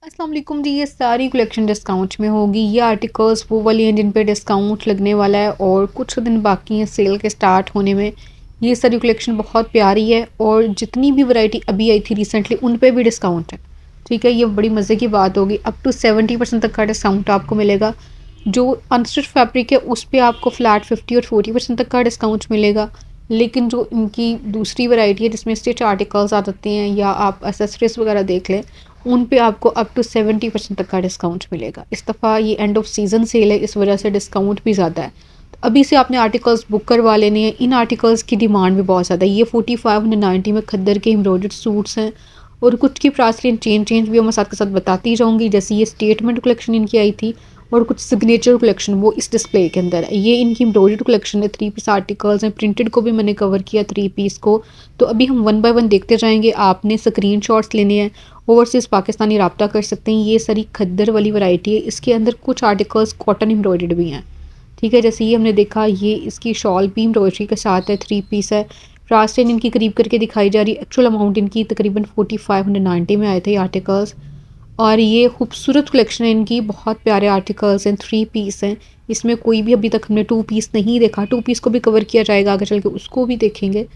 अस्सलाम वालेकुम जी। ये सारी कलेक्शन डिस्काउंट में होगी। ये आर्टिकल्स वो वाली हैं जिन पे डिस्काउंट लगने वाला है और कुछ दिन बाकी हैं सेल के स्टार्ट होने में। ये सारी कलेक्शन बहुत प्यारी है और जितनी भी वैरायटी अभी आई थी रिसेंटली उन पे भी डिस्काउंट है। ठीक है, ये बड़ी मज़े की बात होगी। अप टू 70% तक का डिस्काउंट आपको मिलेगा। जो अनस्टिच फैब्रिक है उस पर आपको फ्लैट 50 और 40% तक का डिस्काउंट मिलेगा। लेकिन जो इनकी दूसरी वैरायटी है जिसमें स्टिच आर्टिकल्स आ जाते हैं या आप एसेसरीज वगैरह देख लें, उन पे आपको अप टू 70% तक का डिस्काउंट मिलेगा। इस दफ़ा ये एंड ऑफ सीज़न सेल है, इस वजह से डिस्काउंट भी ज़्यादा है। तो अभी से आपने आर्टिकल्स बुक करवा लेने हैं। इन आर्टिकल्स की डिमांड भी बहुत ज़्यादा है। ये 4590 में खद्दर के एम्ब्रॉयडर्ड सूट्स हैं और कुछ की प्राइस रेंज चेंज भी मैं साथ के साथ बताती जाऊँगी। जैसे ये स्टेटमेंट कलेक्शन इनकी आई थी और कुछ सिग्नेचर कलेक्शन वो इस डिस्प्ले के अंदर है। ये इनकी एम्ब्रॉयडर्ड कलेक्शन है, 3 पीस आर्टिकल्स हैं। प्रिंटेड को भी मैंने कवर किया 3 पीस को। तो अभी हम वन बाय वन देखते जाएंगे। आपने स्क्रीनशॉट्स लेने हैं, ओवरसीज़ पाकिस्तानी रब्ता कर सकते हैं। ये सारी खद्दर वाली वैरायटी है। इसके अंदर कुछ आर्टिकल्स कॉटन एम्ब्रॉयडर्ड भी हैं। ठीक है, जैसे ये हमने देखा, ये इसकी शॉल भी एम्ब्रॉयडरी के साथ है, 3 पीस है। प्राइस रेंज इनकी करीब करके दिखाई जा रही है। एक्चुअल अमाउंट इनकी तकरीबन 4590 में आए थे आर्टिकल्स। और ये खूबसूरत कलेक्शन है इनकी, बहुत प्यारे आर्टिकल्स हैं, 3 पीस हैं। इसमें कोई भी अभी तक हमने 2 पीस नहीं देखा। 2 पीस को भी कवर किया जाएगा आगे चल के, उसको भी देखेंगे।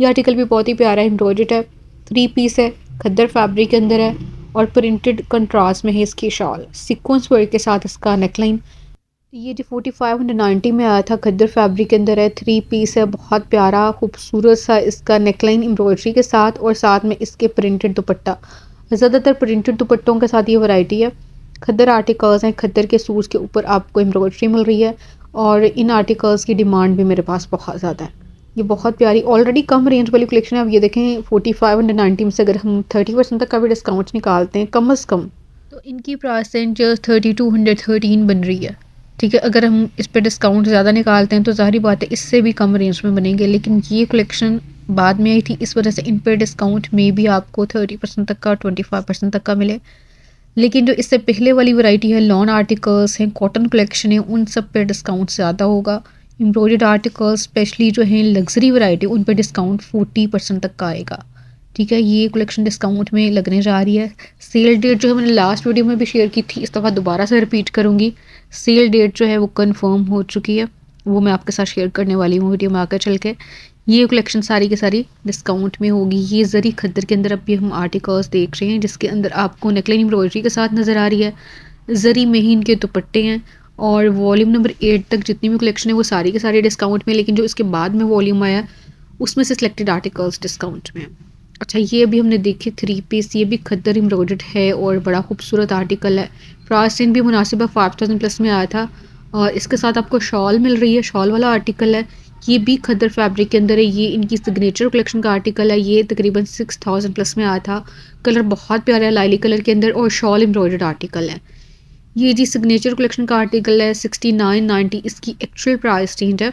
ये आर्टिकल भी बहुत ही प्यारा है, एम्ब्रॉयडर्ड है, 3 पीस है, खद्दर फैब्रिक के अंदर है और प्रिंटेड कंट्रास्ट में है इसकी शॉल, सीक्वेंस वर्क के साथ इसका नेकलाइन। ये जो 4590 में आया था, खद्दर फैब्रिक के अंदर है, 3 पीस है, बहुत प्यारा खूबसूरत सा इसका नेकलाइन एम्ब्रॉयडरी के साथ और साथ में इसके प्रिंटेड दुपट्टा। ज़्यादातर प्रिंटेड दुपट्टों के साथ ये वैरायटी है। खद्दर आर्टिकल्स हैं, खद्दर के सूट्स के ऊपर आपको एम्ब्रॉयडरी मिल रही है और इन आर्टिकल्स की डिमांड भी मेरे पास बहुत ज़्यादा है। ये बहुत प्यारी ऑलरेडी कम रेंज वाली कलेक्शन है। अब ये देखें, 4590 में से अगर हम 30% तक का भी डिस्काउंट निकालते हैं कम अज़ कम, तो इनकी प्राइस रेंज 3213 बन रही है। ठीक है, अगर हम इस पर डिस्काउंट ज़्यादा निकालते हैं तो ज़ाहिर बात है इससे भी कम रेंज में बनेंगे। लेकिन ये कलेक्शन बाद में आई थी, इस वजह से इन पर डिस्काउंट में भी आपको 30% तक का, 25% तक का मिले। लेकिन जो इससे पहले वाली वैरायटी है, लॉन आर्टिकल्स हैं, कॉटन कलेक्शन है, उन सब पे डिस्काउंट ज़्यादा होगा। एम्ब्रॉयडर्ड आर्टिकल्स स्पेशली जो हैं लग्जरी वैरायटी, उन पे डिस्काउंट 40% तक का आएगा। ठीक है, ये कलेक्शन डिस्काउंट में लगने जा रही है। सेल डेट जो है मैंने लास्ट वीडियो में भी शेयर की थी, इस दफ़ा दोबारा से रिपीट करूँगी। सेल डेट जो है वो कंफर्म हो चुकी है, वो मैं आपके साथ शेयर करने वाली हूँ वीडियो में आकर चल के। ये कलेक्शन सारी की सारी डिस्काउंट में होगी। ये जरी खद्दर के अंदर अभी हम आर्टिकल्स देख रहे हैं जिसके अंदर आपको नेकलाइन एम्ब्रॉयडरी के साथ नज़र आ रही है। जरी में ही इनके दुपट्टे हैं और वॉल्यूम नंबर 8 तक जितनी भी कलेक्शन है वो सारी के सारे डिस्काउंट में। लेकिन जो इसके बाद में वॉल्यूम आया उसमें से सिलेक्टेड आर्टिकल्स डिस्काउंट में। अच्छा, ये अभी हमने देखी 3 पीस, ये भी खद्दर एम्ब्रॉयडर्ड है और बड़ा खूबसूरत आर्टिकल है। प्राइस रेंज भी मुनासिब है, 5000 प्लस में आया था और इसके साथ आपको शॉल मिल रही है, शॉल वाला आर्टिकल है। ये भी खद्दर फैब्रिक के अंदर है। ये इनकी सिग्नेचर कलेक्शन का आर्टिकल है। ये तकरीबन 6000 प्लस में आया था। कलर बहुत प्यारा है, लाइली कलर के अंदर और शॉल एम्ब्रॉयडर्ड आर्टिकल है। ये जी सिग्नेचर कलेक्शन का आर्टिकल है, 6990 इसकी एक्चुअल प्राइस रेंज है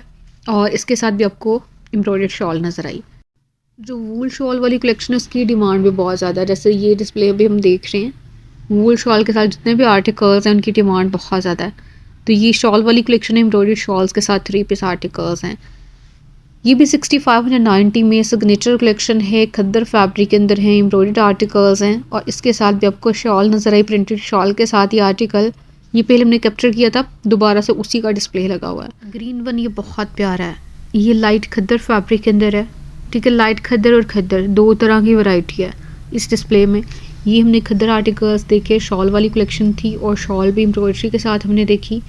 और इसके साथ भी आपको एम्ब्रॉयडर्ड शॉल नज़र आई। जो वूल शॉल वाली कलेक्शन है उसकी डिमांड भी बहुत ज़्यादा है। जैसे ये डिस्प्ले अभी हम देख रहे हैं, वूल शॉल के साथ जितने भी आर्टिकल्स हैं उनकी डिमांड बहुत ज़्यादा है। तो ये शॉल वाली कलेक्शन है, एम्ब्रॉयडर्ड शॉल्स के साथ 3 पीस आर्टिकल्स हैं। ये भी 6590 में सिग्नेचर कलेक्शन है, खद्दर फैब्रिक के अंदर है, एम्ब्रॉयडर्ड आर्टिकल्स हैं और इसके साथ भी आपको शॉल नज़र आई, प्रिंटेड शॉल के साथ ये आर्टिकल। ये पहले हमने कैप्चर किया था, दोबारा से उसी का डिस्प्ले लगा हुआ है। ग्रीन वन ये बहुत प्यारा है, ये लाइट खद्दर फैब्रिक के अंदर है। ठीक है, लाइट खद्दर और खद्दर दो तरह की वैरायटी है इस डिस्प्ले में। ये हमने खद्दर आर्टिकल्स देखे, शॉल वाली कलेक्शन थी और शॉल भी एम्ब्रॉयडरी के साथ हमने देखी।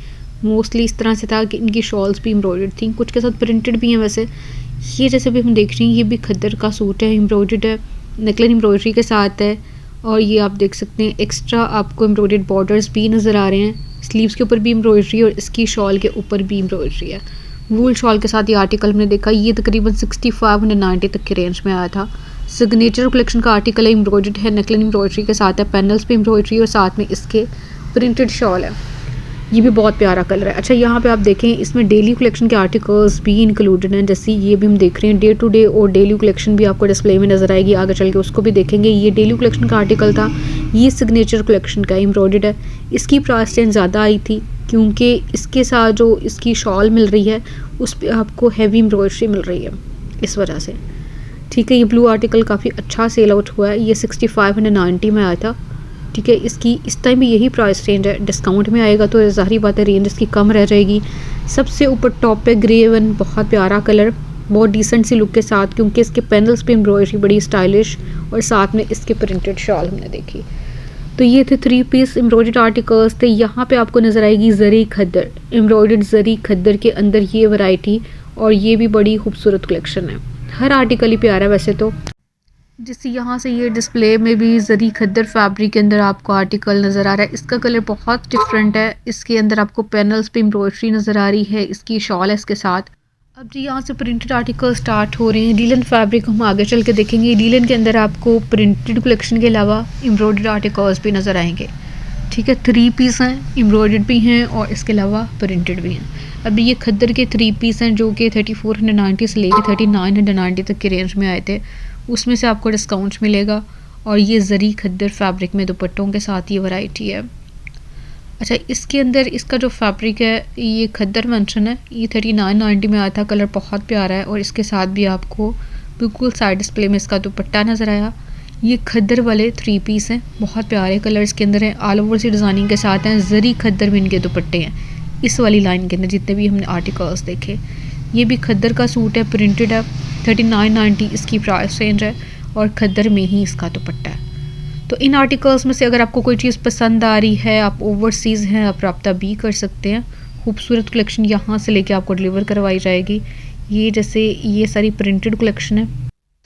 मोस्टली इस तरह से था कि इनकी शॉल्स भी एम्ब्रॉयडर्ड थी, कुछ के साथ प्रिंटेड भी हैं। वैसे ये जैसे भी हम देख रहे हैं, ये भी खद्दर का सूट है, एम्ब्रॉयडर्ड है, नेकलाइन एम्ब्रॉयडरी के साथ है और ये आप देख सकते हैं एक्स्ट्रा आपको एम्ब्रॉयडर्ड बॉर्डर्स भी नज़र आ रहे हैं। स्लीव्स के ऊपर भी एम्ब्रॉयडरी और इसकी शॉल के ऊपर भी एम्ब्रॉयडरी है। वूल शॉल के साथ ये आर्टिकल हमने देखा, ये तकरीबन 6590 तक के रेंज में आया था। सिग्नेचर कलेक्शन का आर्टिकल है, एम्ब्रॉयडर्ड है, नेकलाइन एम्ब्रॉयडरी के साथ है, पैनल्स पे एम्ब्रॉयडरी और साथ में इसके प्रिंटेड शॉल है। ये भी बहुत प्यारा कलर है। अच्छा, यहाँ पे आप देखें इसमें डेली कलेक्शन के आर्टिकल्स भी इंक्लूडेड हैं। जैसे ये भी हम देख रहे हैं, डे टू डे और डेली कलेक्शन भी आपको डिस्प्ले में नज़र आएगी, आगे चल के उसको भी देखेंगे। ये डेली कलेक्शन का आर्टिकल था, ये सिग्नेचर कलेक्शन का एम्ब्रॉयडर्ड है। इसकी प्राइस रेंज ज़्यादा आई थी क्योंकि इसके साथ जो इसकी शॉल मिल रही है उस पर आपको हैवी एम्ब्रॉयडरी मिल रही है, इस वजह से। ठीक है, ये ब्लू आर्टिकल काफ़ी अच्छा सेल आउट हुआ है। ये 6590 में आया था ठीक है। इसकी इस टाइम भी यही प्राइस रेंज है, डिस्काउंट में आएगा तो ज़ाहिर बात है रेंज इसकी कम रह जाएगी। सबसे ऊपर टॉप पे ग्रे वन, बहुत प्यारा कलर, बहुत डिसेंट सी लुक के साथ, क्योंकि इसके पैनल्स पे एम्ब्रॉयडरी बड़ी स्टाइलिश और साथ में इसके प्रिंटेड शॉल हमने देखी। तो ये थे 3 पीस एम्ब्रॉयडर्ड आर्टिकल्स थे। यहाँ पे आपको नज़र आएगी जरी खद्दर, एम्ब्रॉयडर्ड जरी खद्दर के अंदर ये वैरायटी, और ये भी बड़ी खूबसूरत कलेक्शन है। हर आर्टिकल ही प्यारा है वैसे तो। जैसे यहाँ से ये डिस्प्ले में भी जरी खद्दर फैब्रिक के अंदर आपको आर्टिकल नज़र आ रहा है। इसका कलर बहुत डिफरेंट है। इसके अंदर आपको पैनल्स पे एम्ब्रॉयडरी नज़र आ रही है, इसकी शॉल है इसके साथ। अब जी यहाँ से प्रिंटेड आर्टिकल स्टार्ट हो रहे हैं। डीलन फैब्रिक हम आगे चल के देखेंगे। डीलन के अंदर आपको प्रिंटेड कलेक्शन के अलावा एम्ब्रॉयडर्ड आर्टिकल्स भी नज़र आएंगे। ठीक है, 3 पीस हैं, एम्ब्रॉयडर्ड भी हैं और इसके अलावा प्रिंटेड भी हैं। अभी ये खद्दर के 3 पीस हैं जो कि 3490 से लेकर 3990 तक की रेंज में आए थे, उसमें से आपको डिस्काउंट मिलेगा। और ये जरी खद्दर फैब्रिक में दुपट्टों के साथ ये वैरायटी है। अच्छा, इसके अंदर इसका जो फैब्रिक है ये खद्दर मेंशन है, ये 3990 में आया था। कलर बहुत प्यारा है और इसके साथ भी आपको बिल्कुल साइड डिस्प्ले में इसका दुपट्टा नज़र आया। ये खद्दर वाले 3 पीस हैं, बहुत प्यारे कलर्स के अंदर हैं, ऑल ओवर से डिज़ाइनिंग के साथ हैं। जरी खद्दर में इनके दुपट्टे हैं इस वाली लाइन के अंदर जितने भी हमने आर्टिकल्स देखे। ये भी खद्दर का सूट है, प्रिंटेड है, 3990 इसकी प्राइस रेंज है और खद्दर में ही इसका दुपट्टा है। तो इन आर्टिकल्स में से अगर आपको कोई चीज़ पसंद आ रही है, आप ओवरसीज़ हैं, आप रब्ता भी कर सकते हैं। खूबसूरत कलेक्शन यहाँ से लेके आपको डिलीवर करवाई जाएगी। ये जैसे ये सारी प्रिंटेड कलेक्शन है,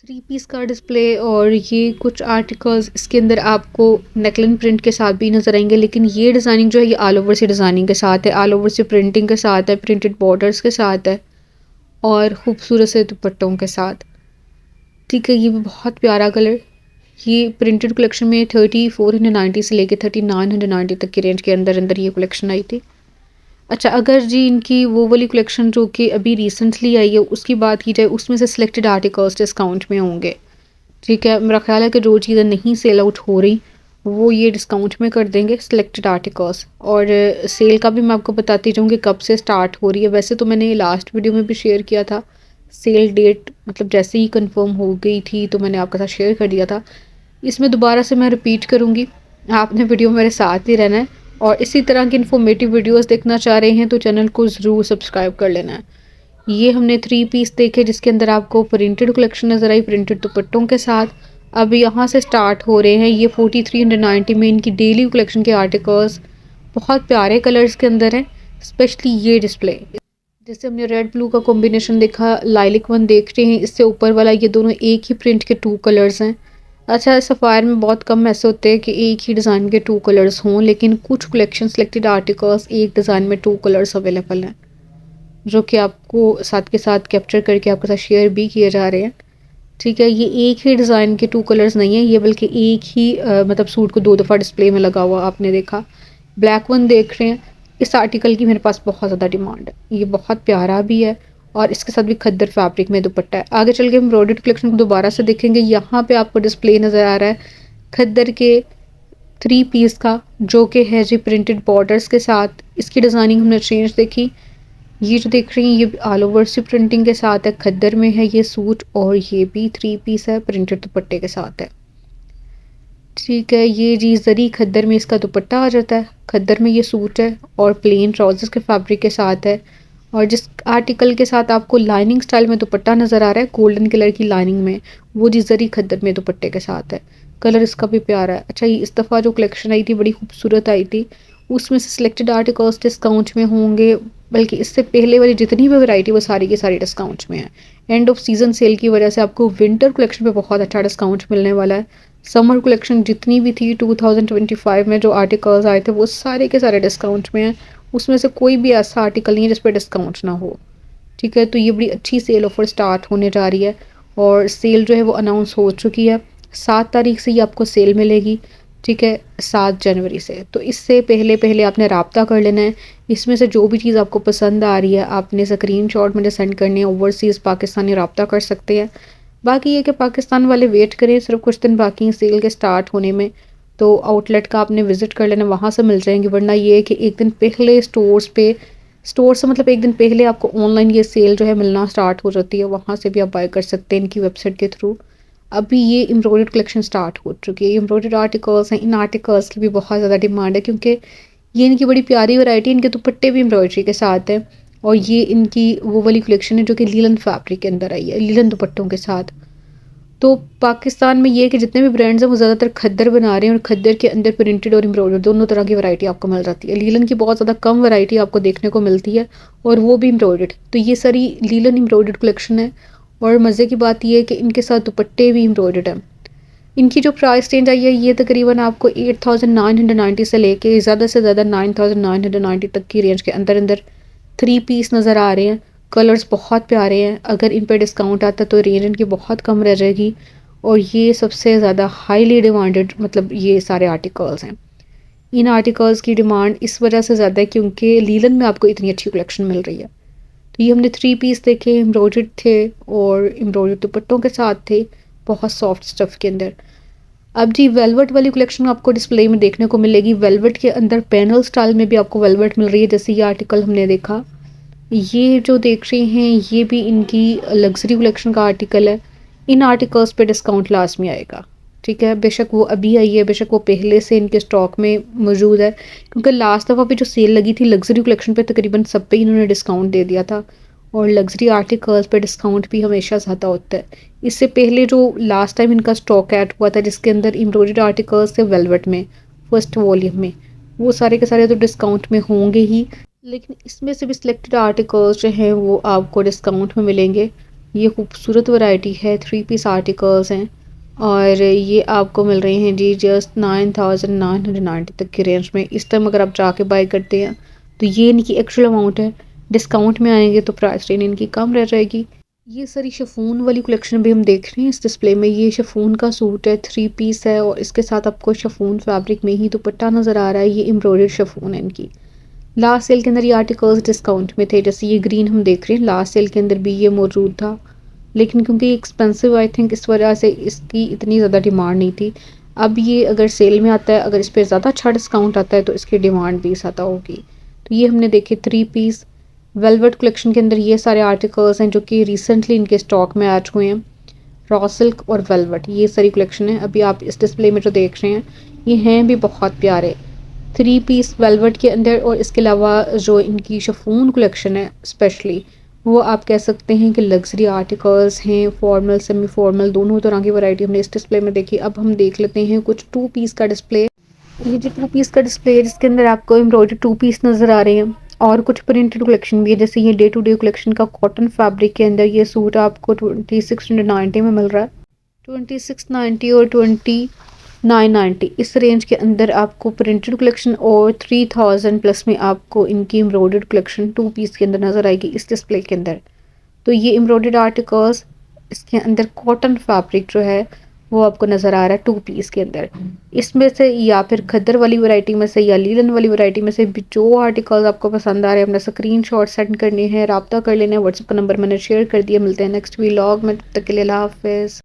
3 पीस का डिस्प्ले। और ये कुछ आर्टिकल्स इसके अंदर आपको नेकलाइन प्रिंट के साथ भी नज़र आएंगे, लेकिन ये डिज़ाइनिंग जो है ये ऑल ओवर से डिज़ाइनिंग के साथ है, ऑल ओवर से प्रिंटिंग के साथ है, प्रिंटेड बॉर्डर्स के साथ है और ख़ूबसूरत से दुपट्टों के साथ। ठीक है, ये भी बहुत प्यारा कलर। ये प्रिंटेड कलेक्शन में 3490 से लेके 3990 तक की रेंज के अंदर अंदर ये कलेक्शन आई थी। अच्छा, अगर जी इनकी वो वाली कलेक्शन जो कि अभी रिसेंटली आई है उसकी बात की जाए, उसमें से सिलेक्टेड आर्टिकल्स डिस्काउंट में होंगे। ठीक है, मेरा ख्याल है कि जो चीज़ें नहीं सेल आउट हो रही वो ये डिस्काउंट में कर देंगे सिलेक्टेड आर्टिकल्स। और सेल का भी मैं आपको बताती जाऊँगी कब से स्टार्ट हो रही है। वैसे तो मैंने लास्ट वीडियो में भी शेयर किया था सेल डेट, मतलब जैसे ही कंफर्म हो गई थी तो मैंने आपके साथ शेयर कर दिया था। इसमें दोबारा से मैं रिपीट करूँगी, आपने वीडियो मेरे साथ ही रहना है। और इसी तरह की इन्फॉर्मेटिव वीडियोस देखना चाह रहे हैं तो चैनल को ज़रूर सब्सक्राइब कर लेना है। ये हमने 3 पीस देखे जिसके अंदर आपको प्रिंटेड कलेक्शन नज़र आई, प्रिंटेड दुपट्टों के साथ। अब यहाँ से स्टार्ट हो रहे हैं ये 4390 में इनकी डेली कलेक्शन के आर्टिकल्स, बहुत प्यारे कलर्स के अंदर हैं। स्पेशली ये डिस्प्ले, जैसे हमने रेड ब्लू का कॉम्बिनेशन देखा, लाइलिक वन देख रहे हैं, इससे ऊपर वाला ये दोनों एक ही प्रिंट के 2 कलर्स हैं। अच्छा, सफ़ायर में बहुत कम ऐसे होते हैं कि एक ही डिज़ाइन के 2 कलर्स हों, लेकिन कुछ कलेक्शन सेलेक्टेड आर्टिकल्स एक डिज़ाइन में 2 कलर्स अवेलेबल हैं जो कि आपको साथ के साथ कैप्चर करके आपके साथ शेयर भी किए जा रहे हैं। ठीक है, ये एक ही डिज़ाइन के 2 कलर्स नहीं है, ये बल्कि एक ही मतलब सूट को 2 दफ़ा डिस्प्ले में लगा हुआ आपने देखा। ब्लैक वन देख रहे हैं, इस आर्टिकल की मेरे पास बहुत ज़्यादा डिमांड है, ये बहुत प्यारा भी है और इसके साथ भी खद्दर फैब्रिक में दुपट्टा है। आगे चल के हम एम्ब्रॉयडर्ड कलेक्शन को दोबारा से देखेंगे। यहाँ पे आपको डिस्प्ले नज़र आ रहा है खद्दर के 3 पीस का, जो कि है जी प्रिंटेड बॉर्डर्स के साथ। इसकी डिज़ाइनिंग हमने चेंज देखी। ये जो देख रही हैं ये ऑल ओवर से प्रिंटिंग के साथ है, खद्दर में है ये सूट और ये भी 3 पीस है, प्रिंटेड दुपट्टे के साथ है। ठीक है, ये जी जरी खद्दर में इसका दुपट्टा आ जाता है, खद्दर में ये सूट है और प्लेन ट्राउजर्स के फैब्रिक के साथ है। और जिस आर्टिकल के साथ आपको लाइनिंग स्टाइल में दुपट्टा नज़र आ रहा है गोल्डन कलर की लाइनिंग में, वो जी जरी खद्दर में दुपट्टे के साथ है। कलर इसका भी प्यारा है। अच्छा, ये इस दफ़ा जो कलेक्शन आई थी बड़ी खूबसूरत आई थी, उसमें से सिलेक्टेड आर्टिकल्स डिस्काउंट में होंगे, बल्कि इससे पहले वाली जितनी भी वैरायटी वो सारी की सारी डिस्काउंट में है। एंड ऑफ सीज़न सेल की वजह से आपको विंटर कलेक्शन पे बहुत अच्छा डिस्काउंट मिलने वाला है। समर कलेक्शन जितनी भी थी 2025 में जो आर्टिकल्स आए थे वो सारे के सारे डिस्काउंट में हैं, उसमें से कोई भी ऐसा आर्टिकल नहीं है जिस पर डिस्काउंट ना हो। ठीक है, तो ये बड़ी अच्छी सेल ऑफर स्टार्ट होने जा रही है और सेल जो है वो अनाउंस हो चुकी है। 7 तारीख से ये आपको सेल मिलेगी। ठीक है, 7 जनवरी से। तो इससे पहले पहले आपने राब्ता कर लेना है। इसमें से जो भी चीज़ आपको पसंद आ रही है आपने स्क्रीनशॉट मुझे सेंड करनी है, ओवरसीज़ पाकिस्तानी राब्ता कर सकते हैं। बाकी ये कि पाकिस्तान वाले वेट करें, सिर्फ कुछ दिन बाकी हैं सेल के स्टार्ट होने में, तो आउटलेट का आपने विज़िट कर लेना, वहाँ से मिल जाएंगी। वरना ये है कि एक दिन पहले स्टोर से मतलब एक दिन पहले आपको ऑनलाइन ये सेल जो है मिलना स्टार्ट हो जाती है, वहाँ से भी आप बाय कर सकते हैं इनकी वेबसाइट के थ्रू। अभी ये एम्ब्रॉयडर्ड कलेक्शन स्टार्ट हो चुकी है। ये एम्ब्रॉयडर्ड आर्टिकल्स हैं, इन आर्टिकल्स की भी बहुत ज़्यादा डिमांड है क्योंकि ये इनकी बड़ी प्यारी वैरायटी, इनके दुपट्टे भी एम्ब्रॉयडरी के साथ हैं। और ये इनकी वो वाली कलेक्शन है जो कि लीलन फैब्रिक के अंदर आई है, लीलन दुपट्टों के साथ। तो पाकिस्तान में ये है कि जितने भी ब्रांड्स हैं वो ज़्यादातर खद्दर बना रहे हैं और खद्दर के अंदर प्रिंटेड और एम्ब्रॉयडर्ड दोनों तरह की वैरायटी आपको मिल जाती है। लीलन की बहुत ज़्यादा कम वैरायटी आपको देखने को मिलती है और वो भी एम्ब्रॉयडर्ड। तो ये सारी लीलन एम्ब्रॉयडर्ड कलेक्शन है और मज़े की बात यह है कि इनके साथ दुपट्टे भी एम्ब्रॉयडर्ड हैं। इनकी जो प्राइस रेंज आई है ये तकरीबन आपको 8990 से लेके ज़्यादा से ज़्यादा 9990 तक की रेंज के अंदर अंदर 3 पीस नज़र आ रहे हैं। कलर्स बहुत प्यारे हैं। अगर इन पे डिस्काउंट आता तो रेंज इनकी बहुत कम रह जाएगी और ये सबसे ज़्यादा हाईली डिमांडेड मतलब ये सारे आर्टिकल्स हैं। इन आर्टिकल्स की डिमांड इस वजह से ज़्यादा है क्योंकि लीलन में आपको इतनी अच्छी कलेक्शन मिल रही है। तो ये हमने 3 पीस देखे, एम्ब्रॉयडर्ड थे और एम्ब्रॉयडर्ड दुपट्टों के साथ थे, बहुत सॉफ्ट स्टफ़ के अंदर। अब जी वेलवेट वाली कलेक्शन आपको डिस्प्ले में देखने को मिलेगी। वेलवेट के अंदर पैनल स्टाइल में भी आपको वेलवेट मिल रही है, जैसे ये आर्टिकल हमने देखा। ये जो देख रहे हैं ये भी इनकी लग्जरी कलेक्शन का आर्टिकल है। इन आर्टिकल्स पे डिस्काउंट लाजमी आएगा, ठीक है। बेशक वो अभी आई है, बेशक वो पहले से इनके स्टॉक में मौजूद है क्योंकि लास्ट दफ़ा भी जो सेल लगी थी लग्जरी कलेक्शन पे तकरीबन सब पे इन्होंने डिस्काउंट दे दिया था और लग्जरी आर्टिकल्स पे डिस्काउंट भी हमेशा ज़्यादा होता है। इससे पहले जो लास्ट टाइम इनका स्टॉक ऐड हुआ था जिसके अंदर एम्ब्रॉयडर्ड आर्टिकल्स थे वेलवेट में फर्स्ट वॉल्यूम में, वो सारे के सारे तो डिस्काउंट में होंगे ही, लेकिन इसमें से भी सिलेक्टेड आर्टिकल्स जो हैं वो आपको डिस्काउंट में मिलेंगे। ये खूबसूरत वैरायटी है, 3 पीस आर्टिकल्स हैं और ये आपको मिल रहे हैं जी जस्ट 9990 तक की रेंज में। इस टाइम अगर आप जाके बाय करते हैं तो ये इनकी एक्चुअल अमाउंट है। डिस्काउंट में आएंगे तो प्राइस रेंज इनकी कम रह जाएगी। ये सारी शिफॉन वाली कलेक्शन भी हम देख रहे हैं इस डिस्प्ले में। ये शिफॉन का सूट है, 3 पीस है और इसके साथ आपको शिफॉन फैब्रिक में ही दुपट्टा नज़र आ रहा है। ये एम्ब्रॉयडर्ड शिफॉन है इनकी। लास्ट सेल के अंदर ये आर्टिकल्स डिस्काउंट में थे, जैसे ये ग्रीन हम देख रहे हैं, लास्ट सेल के अंदर भी ये मौजूद था लेकिन क्योंकि एक्सपेंसिव आई थिंक इस वजह से इसकी इतनी ज़्यादा डिमांड नहीं थी। अब ये अगर सेल में आता है, अगर इस पर ज़्यादा अच्छा डिस्काउंट आता है तो इसकी डिमांड भी ज़्यादा होगी। तो ये हमने देखे 3 पीस वेलवेट कलेक्शन के अंदर ये सारे आर्टिकल्स हैं जो कि रिसेंटली इनके स्टॉक में आ चुके हैं। रॉ सिल्क और वेलवेट ये सारी कलेक्शन है। अभी आप इस डिस्प्ले में जो देख रहे हैं ये हैं भी बहुत प्यारे 3 पीस वेलवेट के अंदर। और इसके अलावा जो इनकी शिफॉन कलेक्शन है स्पेशली, वो आप कह सकते हैं कि लग्जरी आर्टिकल्स हैं, फॉर्मल सेमी फॉर्मल दोनों तरह की वैरायटी हमने इस डिस्प्ले में देखी। अब हम देख लेते हैं कुछ 2 पीस का डिस्प्ले। ये जो 2 पीस का डिस्प्ले है जिसके अंदर आपको एम्ब्रॉयडर्ड 2 पीस नज़र आ रहे हैं और कुछ प्रिंटेड कलेक्शन भी है, जैसे ये डे टू डे कलेक्शन का कॉटन फैब्रिक के अंदर ये सूट आपको 2690 में मिल रहा है। 2690 और 2990 इस रेंज के अंदर आपको प्रिंटेड कलेक्शन और 3000 प्लस में आपको इनकी एम्ब्रॉयडर्ड कलेक्शन 2 पीस के अंदर नज़र आएगी इस डिस्प्ले के अंदर। तो ये एम्ब्रॉयडर्ड आर्टिकल्स इसके अंदर कॉटन फैब्रिक जो है वो आपको नज़र आ रहा है 2 पीस के अंदर। इसमें से या फिर खद्दर वाली वैरायटी में से या लीलन वाली वैरायटी में से भी जो आर्टिकल्स आपको पसंद आ रहे हैं अपना स्क्रीनशॉट सेंड करने हैं, राब्ता कर लेना है। व्हाट्सएप का नंबर मैंने शेयर कर दिया। मिलते हैं नेक्स्ट व्लॉग में, तब तक के लिए अल्लाह हाफिज़।